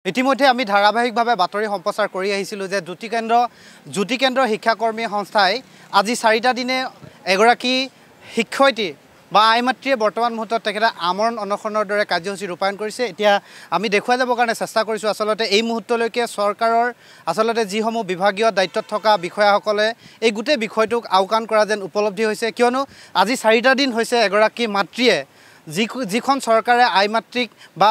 ইতিমধ্যে আমি ধাৰাবাহিকভাৱে বাতৰি সম্প্ৰচাৰ কৰি আহিছিলোঁ যে জ্যোতিকেন্দ্ৰ শিক্ষাকৰ্মী সংস্থাই আজি 4টা দিনে এগৰাকী শিক্ষয়িত্ৰী বা আইমাতৃয়ে বৰ্তমান মুহূৰ্তত তেখেতে আমৰণ অনশনৰ দৰে কাৰ্যসূচী ৰূপায়ণ কৰিছে। এতিয়া আমি দেখুৱাই যাবৰ কাৰণে চেষ্টা কৰিছোঁ আচলতে এই মুহূৰ্তলৈকে চৰকাৰৰ আচলতে যিসমূহ বিভাগীয় দায়িত্বত থকা বিষয়াসকলে এই গোটেই বিষয়টোক আওকাণ কৰা যেন উপলব্ধি হৈছে, কিয়নো আজি 4টা দিন হৈছে এগৰাকী মাতৃয়ে যিখন চৰকাৰে আইমাতৃক বা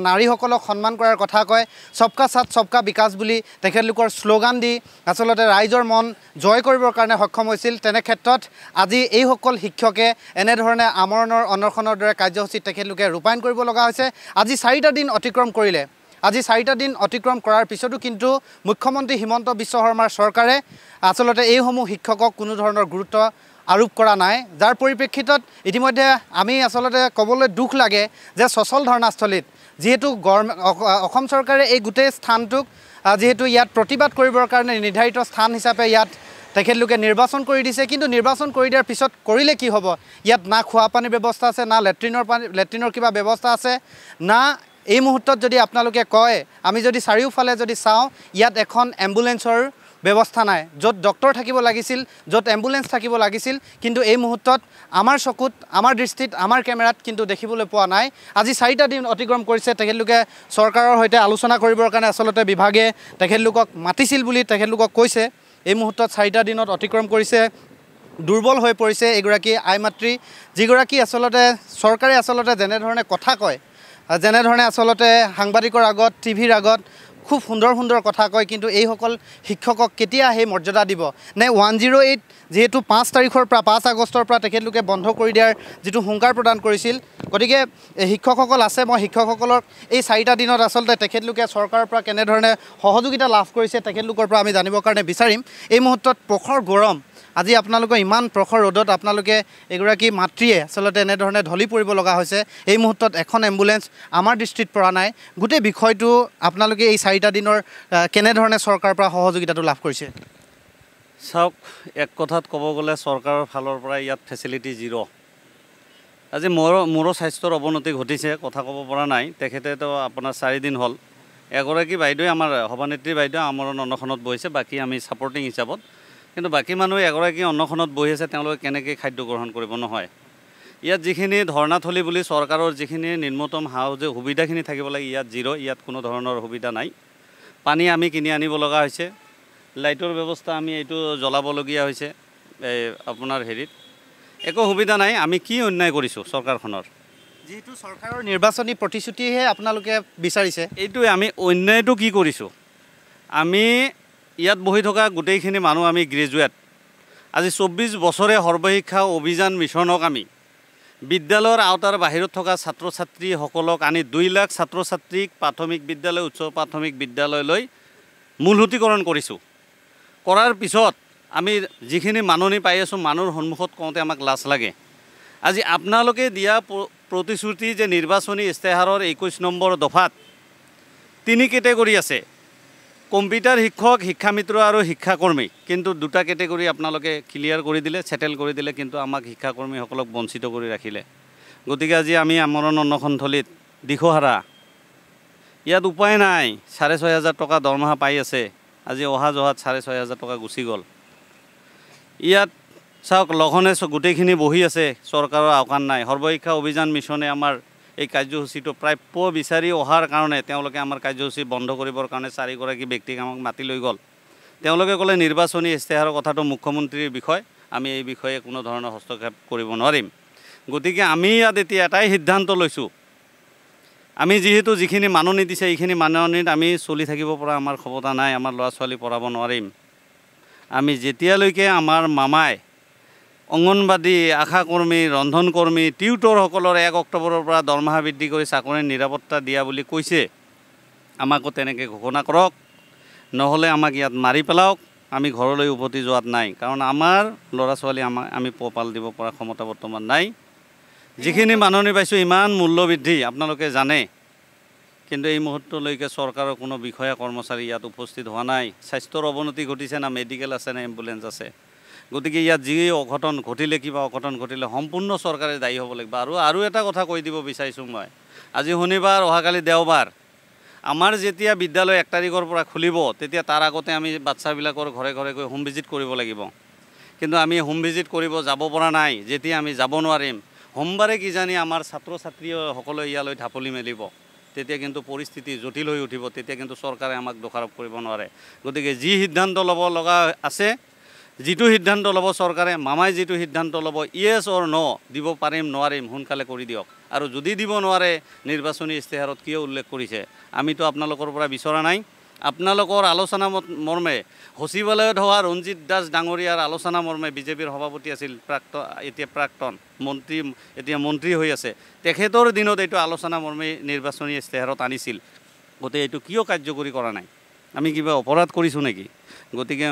নাৰীসকলক সন্মান কৰাৰ কথা কয়, সবকা সাথ সবকা বিকাশ বুলি তেখেতলোকৰ শ্লোগান দি আচলতে ৰাইজৰ মন জয় কৰিবৰ কাৰণে সক্ষম হৈছিল। তেনে ক্ষেত্ৰত আজি এইসকল শিক্ষকে এনেধৰণে আমৰণৰ অনশনৰ দৰে কাৰ্যসূচীত তেখেতলোকে ৰূপায়ণ কৰিব লগা হৈছে। আজি 4টা দিন অতিক্ৰম কৰিলে। আজি 4টা দিন অতিক্ৰম কৰাৰ পিছতো কিন্তু মুখ্যমন্ত্ৰী হিমন্ত বিশ্ব শৰ্মাৰ চৰকাৰে আচলতে এইসমূহ শিক্ষকক কোনো ধৰণৰ গুৰুত্ব আৰোপ কৰা নাই, যাৰ পৰিপ্ৰেক্ষিতত ইতিমধ্যে আমি আচলতে ক'বলৈ দুখ লাগে যে সচল ধৰ্ণাস্থলীত যিহেতু অসম চৰকাৰে এই গোটেই স্থানটোক যিহেতু ইয়াত প্ৰতিবাদ কৰিবৰ কাৰণে নিৰ্ধাৰিত স্থান হিচাপে ইয়াত তেখেতলোকে নিৰ্বাচন কৰি দিছে, কিন্তু নিৰ্বাচন কৰি দিয়াৰ পিছত কৰিলে কি হ'ব? ইয়াত না খোৱা পানীৰ ব্যৱস্থা আছে, না লেট্ৰিনৰ কিবা ব্যৱস্থা আছে, না এই মুহূৰ্তত যদি আপোনালোকে কয় আমি যদি চাৰিওফালে যদি চাওঁ ইয়াত এখন এম্বুলেন্সৰ ব্যৱস্থা নাই, য'ত ডক্টৰ থাকিব লাগিছিল, য'ত এম্বুলেন্স থাকিব লাগিছিল, কিন্তু এই মুহূৰ্তত আমাৰ চকুত, আমাৰ দৃষ্টিত, আমাৰ কেমেৰাত কিন্তু দেখিবলৈ পোৱা নাই। আজি 4টা দিন অতিক্ৰম কৰিছে। তেখেতলোকে চৰকাৰৰ সৈতে আলোচনা কৰিবৰ কাৰণে আচলতে বিভাগে তেখেতলোকক মাতিছিল বুলি তেখেতলোকক কৈছে। এই মুহূৰ্তত 4টা দিনত অতিক্ৰম কৰিছে। দুৰ্বল হৈ পৰিছে এগৰাকী আইমাতৃ, যিগৰাকী আচলতে চৰকাৰে আচলতে যেনেধৰণে কথা কয়, যেনেধৰণে আচলতে সাংবাদিকৰ আগত, টিভিৰ আগত খুব সুন্দৰ সুন্দৰ কথা কয়, কিন্তু এইসকল শিক্ষকক কেতিয়া সেই মৰ্যাদা দিব? নে 108 যিহেতু 5 তাৰিখৰ পৰা 5 আগষ্টৰ পৰা তেখেতলোকে বন্ধ কৰি দিয়াৰ যিটো হুংকাৰ প্ৰদান কৰিছিল, গতিকে শিক্ষকসকল আছে, মই শিক্ষকসকলক এই 4টা দিনত আচলতে তেখেতলোকে চৰকাৰৰ পৰা কেনেধৰণে সহযোগিতা লাভ কৰিছে তেখেতলোকৰ পৰা আমি জানিবৰ কাৰণে বিচাৰিম। এই মুহূৰ্তত প্ৰখৰ গৰম, আজি আপোনালোকৰ ইমান প্ৰখৰ ৰ'দত আপোনালোকে এগৰাকী মাতৃয়ে আচলতে এনেধৰণে ঢলি পৰিব লগা হৈছে। এই মুহূৰ্তত এখন এম্বুলেন্স আমাৰ দৃষ্টিত পৰা নাই। গোটেই বিষয়টো আপোনালোকে এই 4টা দিনৰ কেনেধৰণে চৰকাৰৰ পৰা সহযোগিতাটো লাভ কৰিছে? চাওক, এক কথাত ক'ব গ'লে চৰকাৰৰ ফালৰ পৰা ইয়াত ফেচিলিটি জিৰ'। আজি মোৰো স্বাস্থ্যৰ অৱনতি ঘটিছে, কথা ক'ব পৰা নাই। তেখেতেতো আপোনাৰ 4 দিন হ'ল। এগৰাকী বাইদেৱে আমাৰ সভানেত্ৰী বাইদেউ আমৰণ অনশনত বহিছে, বাকী আমি ছাপৰ্টিং হিচাপত। কিন্তু বাকী মানুহ এগৰাকী অনশনত বহি আছে, তেওঁলোকে কেনেকৈ খাদ্য গ্ৰহণ কৰিব? নহয়, ইয়াত যিখিনি ধৰ্ণাথলী বুলি চৰকাৰৰ যিখিনি নিম্নতম সুবিধাখিনি থাকিব লাগে ইয়াত জিৰ'। ইয়াত কোনো ধৰণৰ সুবিধা নাই। পানী আমি কিনি আনিব লগা হৈছে, লাইটৰ ব্যৱস্থা আমি এইটো জ্বলাবলগীয়া হৈছে, এই আপোনাৰ হেৰিত একো সুবিধা নাই। আমি কি অন্যায় কৰিছোঁ চৰকাৰখনৰ? যিহেতু চৰকাৰৰ নিৰ্বাচনী প্ৰতিশ্ৰুতিহে আপোনালোকে বিচাৰিছে, এইটোৱে আমি অন্যায়টো কি কৰিছোঁ? আমি ইয়াত বহি থকা গোটেইখিনি মানুহ আমি গ্ৰেজুৱেট। আজি 24 বছৰে সৰ্বশিক্ষা অভিযান মিছনক আমি বিদ্যালয়ৰ আওতাৰ বাহিৰত থকা ছাত্ৰ ছাত্ৰীসকলক আনি 2 লাখ ছাত্ৰ ছাত্ৰীক প্ৰাথমিক বিদ্যালয়, উচ্চ প্ৰাথমিক বিদ্যালয়লৈ মূলসুতীকৰণ কৰিছোঁ। কৰাৰ পিছত আমি যিখিনি মাননি পাই আছোঁ, মানুহৰ সন্মুখত কওঁতে আমাক লাজ লাগে। আজি আপোনালোকে দিয়া প্ৰতিশ্ৰুতি যে নিৰ্বাচনী ইস্তেহাৰৰ 21 নম্বৰ দফাত 3 কেটেগৰী আছে, কম্পিউটাৰ শিক্ষক, শিক্ষামিত্ৰ আৰু শিক্ষাকৰ্মী, কিন্তু 2টা কেটেগৰী আপোনালোকে ক্লিয়াৰ কৰি দিলে, ছেটেল কৰি দিলে, কিন্তু আমাক শিক্ষাকৰ্মীসকলক বঞ্চিত কৰি ৰাখিলে। গতিকে আজি আমি আমৰণ অনশনথলীত দিশহাৰা। ইয়াত উপায় নাই। 6,500 টকা দৰমহা পাই আছে, আজি অহা যোৱাত 6,500 টকা গুচি গ'ল। ইয়াত চাওক, লঘনে গোটেইখিনি বহি আছে, চৰকাৰৰ আওকাণ নাই। সৰ্বশিক্ষা অভিযান মিছনে আমাৰ এই কাৰ্যসূচীটো প্ৰাপ্য বিচাৰি অহাৰ কাৰণে তেওঁলোকে আমাৰ কাৰ্যসূচী বন্ধ কৰিবৰ কাৰণে 4গৰাকী ব্যক্তিক আমাক মাতি লৈ গ'ল। তেওঁলোকে ক'লে নিৰ্বাচনী ইস্তেহাৰৰ কথাটো মুখ্যমন্ত্ৰীৰ বিষয়, আমি এই বিষয়ে কোনো ধৰণৰ হস্তক্ষেপ কৰিব নোৱাৰিম। গতিকে আমি ইয়াত এতিয়া এটাই সিদ্ধান্ত লৈছোঁ, আমি যিহেতু যিখিনি মাননি দিছে এইখিনি মাননিত আমি চলি থাকিব পৰা আমাৰ ক্ষমতা নাই, আমাৰ ল'ৰা ছোৱালী পঢ়াব নোৱাৰিম। আমি যেতিয়ালৈকে আমাৰ মামাই অংগনবাদী, আশাকৰ্মী, ৰন্ধনকৰ্মী, টিউটৰসকলৰ 1 অক্টোবৰৰ পৰা দৰমহা বৃদ্ধি কৰি চাকৰিৰ নিৰাপত্তা দিয়া বুলি কৈছে, আমাকো তেনেকৈ ঘোষণা কৰক, নহ'লে আমাক ইয়াত মাৰি পেলাওক। আমি ঘৰলৈ উভতি যোৱাত নাই, কাৰণ আমাৰ ল'ৰা ছোৱালী আমি পোহপাল দিব পৰা ক্ষমতা বৰ্তমান নাই। যিখিনি মাননি পাইছোঁ ইমান মূল্যবৃদ্ধি আপোনালোকে জানে, কিন্তু এই মুহূৰ্তলৈকে চৰকাৰৰ কোনো বিষয়া কৰ্মচাৰী ইয়াত উপস্থিত হোৱা নাই। স্বাস্থ্যৰ অৱনতি ঘটিছে, না মেডিকেল আছে, না এম্বুলেন্স আছে। গতিকে ইয়াত যি অঘটন ঘটিলে, কিবা অঘটন ঘটিলে সম্পূৰ্ণ চৰকাৰে দায়ী হ'ব লাগিব। আৰু এটা কথা কৈ দিব বিচাৰিছোঁ মই, আজি শনিবাৰ, অহাকালি দেওবাৰ। আমাৰ যেতিয়া বিদ্যালয় 1 তাৰিখৰ পৰা খুলিব তেতিয়া তাৰ আগতে আমি বাচ্চাবিলাকৰ ঘৰে ঘৰে গৈ হোম ভিজিট কৰিব লাগিব কিন্তু আমি হোম ভিজিট কৰিব যাব পৰা নাই যেতিয়া আমি যাব নোৱাৰিম সোমবাৰে কিজানি আমাৰ ছাত্ৰ ছাত্ৰীসকলে ইয়ালৈ ঢাপলি মেলিব তেতিয়া কিন্তু পৰিস্থিতি জটিল হৈ উঠিব তেতিয়া কিন্তু চৰকাৰে আমাক দোষাৰোপ কৰিব নোৱাৰে গতিকে যি সিদ্ধান্ত ল'ব লগা আছে যিটো সিদ্ধান্ত ল'ব চৰকাৰে মামাই যিটো সিদ্ধান্ত ল'ব ইয়েছ অৰ ন দিব পাৰিম নোৱাৰিম সোনকালে কৰি দিয়ক আৰু যদি দিব নোৱাৰে নিৰ্বাচনী ইস্তেহাৰত কিয় উল্লেখ কৰিছে আমিতো আপোনালোকৰ পৰা বিচৰা নাই আপোনালোকৰ আলোচনা মৰ্মে সচিবালয়ত হোৱা ৰঞ্জিত দাস ডাঙৰীয়াৰ আলোচনা মৰ্মে বিজেপিৰ সভাপতি আছিল প্ৰাক্তন মন্ত্ৰী এতিয়া মন্ত্ৰী হৈ আছে তেখেতৰ দিনত এইটো আলোচনা মৰ্মে নিৰ্বাচনী ইস্তেহাৰত আনিছিল গতিকে এইটো কিয় কাৰ্যকৰী কৰা নাই আমি কিবা অপৰাধ কৰিছোঁ নেকি গতিকে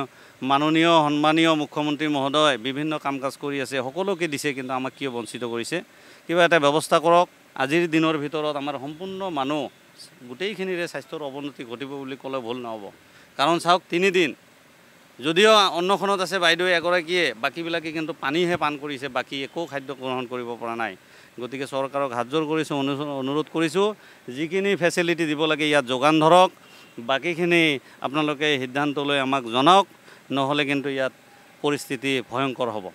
মাননীয় সন্মানীয় মুখ্যমন্ত্ৰী মহোদয় বিভিন্ন কাম কাজ কৰি আছে সকলোকে দিছে কিন্তু আমাক কিয় বঞ্চিত কৰিছে কিবা এটা ব্যৱস্থা কৰক আজিৰ দিনৰ ভিতৰত আমাৰ সম্পূৰ্ণ মানুহ গোটেইখিনিৰে স্বাস্থ্যৰ অৱনতি ঘটিব বুলি ক'লে ভুল নহ'ব কাৰণ চাওক 3 দিন যদিও অন্নখনত আছে বাইদেউ এগৰাকীয়ে বাকীবিলাকে কিন্তু পানীহে পান কৰিছে বাকী একো খাদ্য গ্ৰহণ কৰিব পৰা নাই গতিকে চৰকাৰক হাতজোৰ কৰিছোঁ অনুৰোধ কৰিছোঁ যিখিনি ফেচিলিটি দিব লাগে ইয়াত যোগান ধৰক বাকীখিনি আপোনালোকে সিদ্ধান্ত লৈ আমাক জনাওক নহ'লে কিন্তু ইয়াত পৰিস্থিতি ভয়ংকৰ হ'ব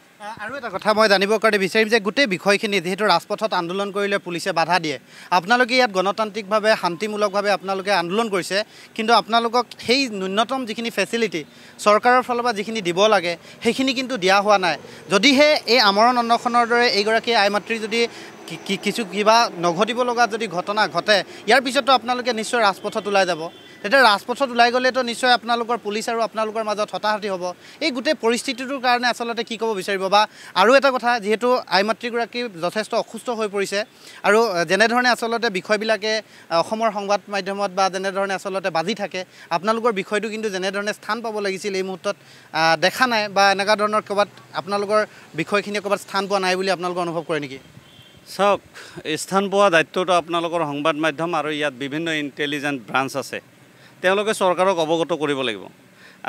আৰু এটা কথা মই জানিবৰ কাৰণে বিচাৰিম যে গোটেই বিষয়খিনি যেহেতু ৰাজপথত আন্দোলন কৰিলে পুলিচে বাধা দিয়ে আপোনালোকে ইয়াত গণতান্ত্ৰিকভাৱে শান্তিমূলকভাৱে আপোনালোকে আন্দোলন কৰিছে কিন্তু আপোনালোকক সেই ন্যূনতম যিখিনি ফেচিলিটি চৰকাৰৰ ফালৰ পৰা যিখিনি দিব লাগে সেইখিনি কিন্তু দিয়া হোৱা নাই যদিহে এই আমৰণ অন্নখনৰ দৰে এইগৰাকী আই মাতৃ যদি কিছু কিবা নঘটিব লগা যদি ঘটনা ঘটে ইয়াৰ পিছতো আপোনালোকে নিশ্চয় ৰাজপথত ওলাই যাব তেতিয়া ৰাজপথত ওলাই গ'লেতো নিশ্চয় আপোনালোকৰ পুলিচ আৰু আপোনালোকৰ মাজত হতাহতি হ'ব এই গোটেই পৰিস্থিতিটোৰ কাৰণে আচলতে কি ক'ব বিচাৰিব বা আৰু এটা কথা যিহেতু আই মাতৃগৰাকী যথেষ্ট অসুস্থ হৈ পৰিছে আৰু যেনেধৰণে আচলতে বিষয়বিলাকে অসমৰ সংবাদ মাধ্যমত বা যেনেধৰণে আচলতে বাজি থাকে আপোনালোকৰ বিষয়টো কিন্তু যেনেধৰণে স্থান পাব লাগিছিল এই মুহূৰ্তত দেখা নাই বা এনেকুৱা ধৰণৰ ক'ৰবাত আপোনালোকৰ বিষয়খিনি ক'ৰবাত স্থান পোৱা নাই বুলি আপোনালোকে অনুভৱ কৰে নেকি চাওক স্থান পোৱা দায়িত্বটো আপোনালোকৰ সংবাদ মাধ্যম আৰু ইয়াত বিভিন্ন ইণ্টেলিজেণ্ট ব্ৰাঞ্চ আছে তেওঁলোকে চৰকাৰক অৱগত কৰিব লাগিব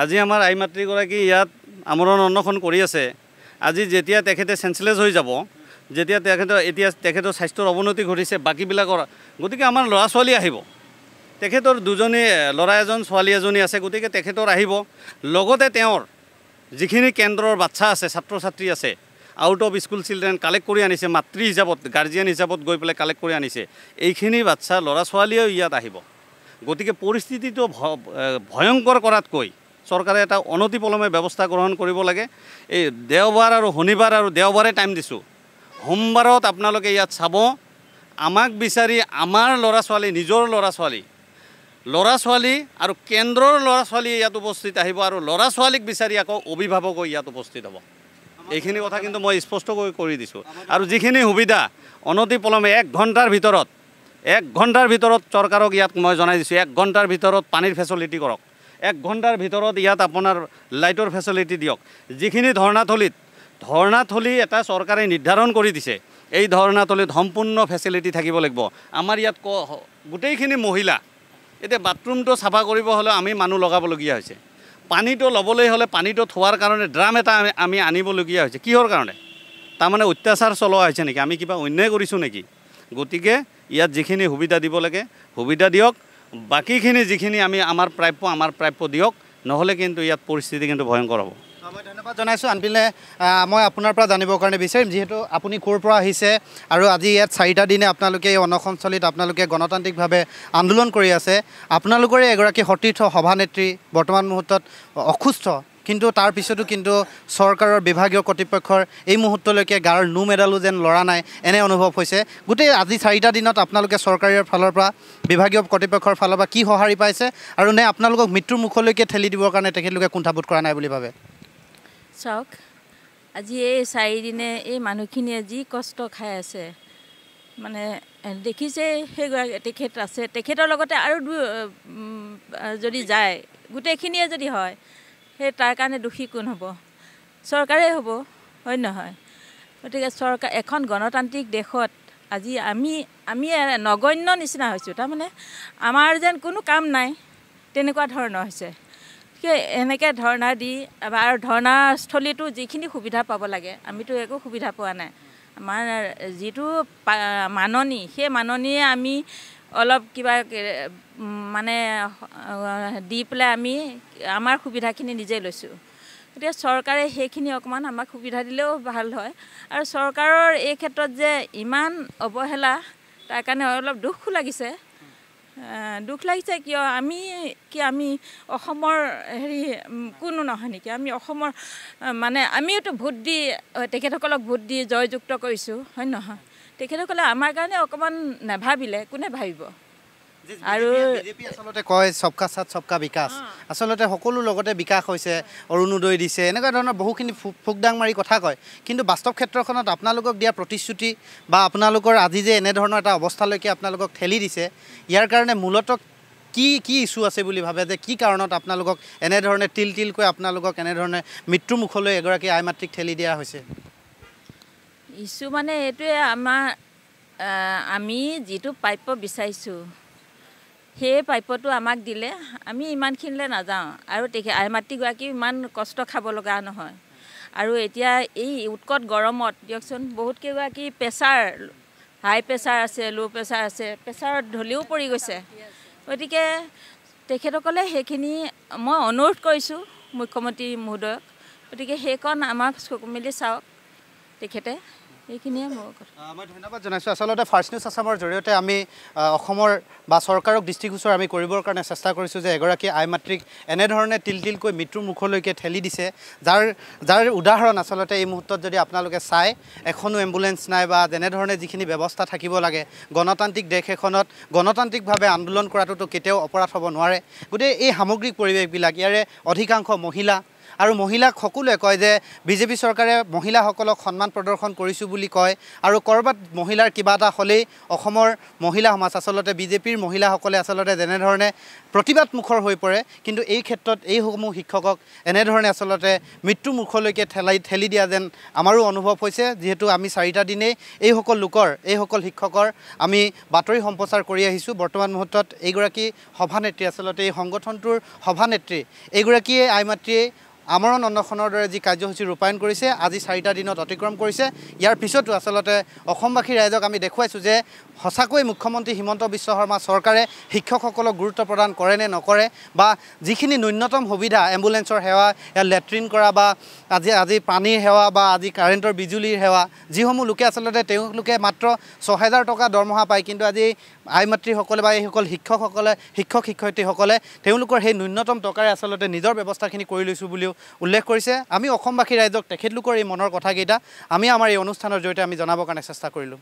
আজি আমাৰ আই মাতৃগৰাকী ইয়াত আমৰণ অন্নখন কৰি আছে আজি যেতিয়া তেখেতে চেঞ্চলেছ হৈ যাব যেতিয়া তেখেতৰ স্বাস্থ্যৰ অৱনতি ঘটিছে বাকীবিলাকৰ গতিকে আমাৰ ল'ৰা ছোৱালী আহিব তেখেতৰ দুজনী ল'ৰা এজন ছোৱালী এজনী আছে গতিকে তেখেতৰ আহিব লগতে তেওঁৰ যিখিনি কেন্দ্ৰৰ বাচ্চা আছে ছাত্ৰ ছাত্ৰী আছে out of school children collect কৰি আনিছে মাতৃ হিচাপত গাৰ্জিয়ান হিচাপত গৈ পেলাই কালেক্ট কৰি আনিছে এইখিনি বাচ্চা ল'ৰা ছোৱালীয়েও ইয়াত আহিব গতিকে পৰিস্থিতিটো ভয়ংকৰ কৰাতকৈ চৰকাৰে এটা অনতিপলমে ব্যৱস্থা গ্ৰহণ কৰিব লাগে এই দেওবাৰ আৰু শনিবাৰ আৰু দেওবাৰে টাইম দিছোঁ সোমবাৰত আপোনালোকে ইয়াত চাব আমাক বিচাৰি আমাৰ ল'ৰা ছোৱালী নিজৰ ল'ৰা ছোৱালী আৰু কেন্দ্ৰৰ ল'ৰা ছোৱালী ইয়াত উপস্থিত আহিব আৰু ল'ৰা ছোৱালীক বিচাৰি আকৌ অভিভাৱকো ইয়াত উপস্থিত হ'ব এইখিনি কথা কিন্তু মই স্পষ্টকৈ কৰি দিছোঁ আৰু যিখিনি সুবিধা অনতিপলমে 1 ঘণ্টাৰ ভিতৰত চৰকাৰক ইয়াত মই জনাই দিছোঁ 1 ঘণ্টাৰ ভিতৰত পানীৰ ফেচিলিটি কৰক 1 ঘণ্টাৰ ভিতৰত ইয়াত আপোনাৰ লাইটৰ ফেচিলিটি দিয়ক যিখিনি ধৰ্ণাথলী এটা চৰকাৰে নিৰ্ধাৰণ কৰি দিছে এই ধৰ্ণাথলীত সম্পূৰ্ণ ফেচিলিটি থাকিব লাগিব আমাৰ ইয়াত গোটেইখিনি মহিলা এতিয়া বাথৰুমটো চাফা কৰিব হ'লে আমি মানুহ লগাবলগীয়া হৈছে পানীটো ল'বলৈ হ'লে পানীটো থোৱাৰ কাৰণে ড্ৰাম এটা আমি আনিবলগীয়া হৈছে কিহৰ কাৰণে তাৰমানে অত্যাচাৰ চলোৱা হৈছে নেকি আমি কিবা অন্যায় কৰিছোঁ নেকি গতিকে ইয়াত যিখিনি সুবিধা দিব লাগে সুবিধা দিয়ক বাকীখিনি যিখিনি আমাৰ প্ৰাপ্য দিয়ক নহ'লে কিন্তু ইয়াত পৰিস্থিতি কিন্তু ভয়ংকৰ হ'ব মই ধন্যবাদ জনাইছোঁ আনপিনে মই আপোনাৰ পৰা জানিবৰ কাৰণে বিচাৰিম যিহেতু আপুনি ক'ৰ পৰা আহিছে আৰু আজি ইয়াত 4টা দিনে আপোনালোকে এই অনশনস্থলীত আপোনালোকে গণতান্ত্ৰিকভাৱে আন্দোলন কৰি আছে আপোনালোকৰে এগৰাকী সতীৰ্থ সভানেত্ৰী বৰ্তমান মুহূৰ্তত অসুস্থ কিন্তু তাৰ পিছতো কিন্তু চৰকাৰৰ বিভাগীয় কৰ্তৃপক্ষৰ এই মুহূৰ্তলৈকে গাৰ নো মেডালো যেন লৰা নাই এনে অনুভৱ হৈছে গোটেই আজি 4টা দিনত আপোনালোকে চৰকাৰৰ ফালৰ পৰা বিভাগীয় কৰ্তৃপক্ষৰ ফালৰ পৰা কি সঁহাৰি পাইছে আৰু নে আপোনালোকক মৃত্যুৰ মুখলৈকে ঠেলি দিবৰ কাৰণে তেখেতলোকে কুণ্ঠাবোধ কৰা নাই বুলি ভাবে চাওক আজি এই 4 দিনে এই মানুহখিনিয়ে যি কষ্ট খাই আছে মানে দেখিছে সেইগৰাকী তেখেত আছে তেখেতৰ লগতে আৰু যদি যায় গোটেইখিনিয়ে যদি হয় সেই তাৰ কাৰণে দোষী কোন হ'ব চৰকাৰে হ'ব হয় নহয় গতিকে চৰকাৰ এখন গণতান্ত্ৰিক দেশত আজি আমি নগণ্য নিচিনা হৈছোঁ তাৰমানে আমাৰ যেন কোনো কাম নাই তেনেকুৱা ধৰণৰ হৈছে এনেকৈ ধৰ্ণা দি আৰু ধৰ্ণাস্থলীটো যিখিনি সুবিধা পাব লাগে আমিতো একো সুবিধা পোৱা নাই আমাৰ যিটো মাননী সেই মাননীয়ে আমি অলপ কিবা মানে দি পেলাই আমি আমাৰ সুবিধাখিনি নিজে লৈছোঁ। গতিকে চৰকাৰে সেইখিনি অকণমান আমাক সুবিধা দিলেও ভাল হয়। আৰু চৰকাৰৰ এই ক্ষেত্ৰত যে ইমান অৱহেলা, তাৰ কাৰণে অলপ দুখো লাগিছে। দুখ লাগিছে কিয় আমি অসমৰ কোনো নহয় নেকি? আমি অসমৰ মানে আমিওতো ভোট দি তেখেতসকলক ভোট দি জয়যুক্ত কৰিছোঁ, হয় নহয়? তেখেতসকলে আমাৰ কাৰণে অকণমান নাভাবিলে কোনে ভাবিব? আৰু বিজেপি আচলতে কয় সবকা সাথ সবকা বিকাশ, আচলতে সকলো লগতে বিকাশ হৈছে, অৰুণোদয় দিছে, এনেকুৱা ধৰণৰ বহুখিনি ফুকদাং মাৰি কথা কয়। কিন্তু বাস্তৱ ক্ষেত্ৰখনত আপোনালোকক দিয়া প্ৰতিশ্ৰুতি বা আপোনালোকৰ আজি যে এনেধৰণৰ এটা অৱস্থালৈকে আপোনালোকক ঠেলি দিছে, ইয়াৰ কাৰণে মূলতঃ কি ইছ্যু আছে বুলি ভাবে? যে কি কাৰণত আপোনালোকক এনেধৰণে তিলকৈ আপোনালোকক এনেধৰণে মৃত্যুমুখলৈ এগৰাকী আই মাতৃক ঠেলি দিয়া হৈছে? ইছ্যু মানে এইটোৱে, আমি যিটো প্ৰাপ্য বিচাৰিছোঁ সেই প্ৰাপ্যটো আমাক দিলে আমি ইমানখিনিলৈ নাযাওঁ। আৰু আই মাতৃগৰাকী ইমান কষ্ট খাব লগা নহয়। আৰু এতিয়া এই উৎকট গৰমত দিয়কচোন, বহুত কেইগৰাকী হাই প্ৰেছাৰ আছে, ল' প্ৰেছাৰ আছে, প্ৰেছাৰত ঢলিও পৰি গৈছে। গতিকে তেখেতসকলে সেইখিনি মই অনুৰোধ কৰিছোঁ মুখ্যমন্ত্ৰী মহোদয়ক, গতিকে সেইকণ আমাক চকু মেলি চাওক তেখেতে। এইখিনিয়ে মোৰ কথা। মই ধন্যবাদ জনাইছোঁ। আচলতে ফাৰ্ষ্ট নিউজ আছামৰ জৰিয়তে আমি অসমৰ বা চৰকাৰক দৃষ্টিগোচৰ আমি কৰিবৰ কাৰণে চেষ্টা কৰিছোঁ যে এগৰাকী আই মাতৃক এনেধৰণে তিলকৈ মৃত্যুৰ মুখলৈকে ঠেলি দিছে, যাৰ উদাহৰণ আচলতে এই মুহূৰ্তত যদি আপোনালোকে চায়, এখনো এম্বুলেঞ্চ নাই বা যেনেধৰণে যিখিনি ব্যৱস্থা থাকিব লাগে, গণতান্ত্ৰিক দেশ এখনত গণতান্ত্ৰিকভাৱে আন্দোলন কৰাটোতো কেতিয়াও অপৰাধ হ'ব নোৱাৰে। গতিকে এই সামগ্ৰিক পৰিৱেশবিলাক, ইয়াৰে অধিকাংশ মহিলা, আৰু মহিলাক সকলোৱে কয় যে বিজেপি চৰকাৰে মহিলাসকলক সন্মান প্ৰদৰ্শন কৰিছোঁ বুলি কয়। আৰু ক'ৰবাত মহিলাৰ কিবা এটা হ'লেই অসমৰ মহিলা সমাজ, আচলতে বিজেপিৰ মহিলাসকলে আচলতে যেনেধৰণে প্ৰতিবাদমুখৰ হৈ পৰে, কিন্তু এই ক্ষেত্ৰত এইসমূহ শিক্ষকক এনেধৰণে আচলতে মৃত্যু মুখলৈকে ঠেলি দিয়া যেন আমাৰো অনুভৱ হৈছে। যিহেতু আমি 4টা দিনেই এইসকল শিক্ষকৰ আমি বাতৰি সম্প্ৰচাৰ কৰি আহিছোঁ। বৰ্তমান মুহূৰ্তত এইগৰাকী সভানেত্ৰী, আচলতে এই সংগঠনটোৰ সভানেত্ৰী, এইগৰাকীয়ে আই মাতৃয়ে আমৰণ অন্বেষণৰ দৰে যি কাৰ্যসূচী ৰূপায়ণ কৰিছে, আজি 4টা দিনত অতিক্ৰম কৰিছে। ইয়াৰ পিছতো আচলতে অসমবাসী ৰাইজক আমি দেখুৱাইছোঁ যে সঁচাকৈ মুখ্যমন্ত্ৰী হিমন্ত বিশ্ব শৰ্মা চৰকাৰে শিক্ষকসকলক গুৰুত্ব প্ৰদান কৰে নে নকৰে, বা যিখিনি ন্যূনতম সুবিধা, এম্বুলেঞ্চৰ সেৱা, লেট্ৰিন কৰা, বা আজি পানীৰ সেৱা, বা আজি কাৰেণ্টৰ বিজুলীৰ সেৱা, যিসমূহ লোকে আচলতে তেওঁলোকে মাত্ৰ 6,000 টকা দৰমহা পায়, কিন্তু আজি আই মাতৃসকলে বা এইসকল শিক্ষক-শিক্ষয়িত্ৰীসকলে তেওঁলোকৰ সেই ন্যূনতম টকাৰে আচলতে নিজৰ ব্যৱস্থাখিনি কৰি লৈছোঁ বুলিও উল্লেখ কৰিছে। আমি অসমবাসী ৰাইজক তেখেতলোকৰ এই মনৰ কথাকেইটা আমি আমাৰ এই অনুষ্ঠানৰ জৰিয়তে আমি জনাবৰ কাৰণে চেষ্টা কৰিলোঁ।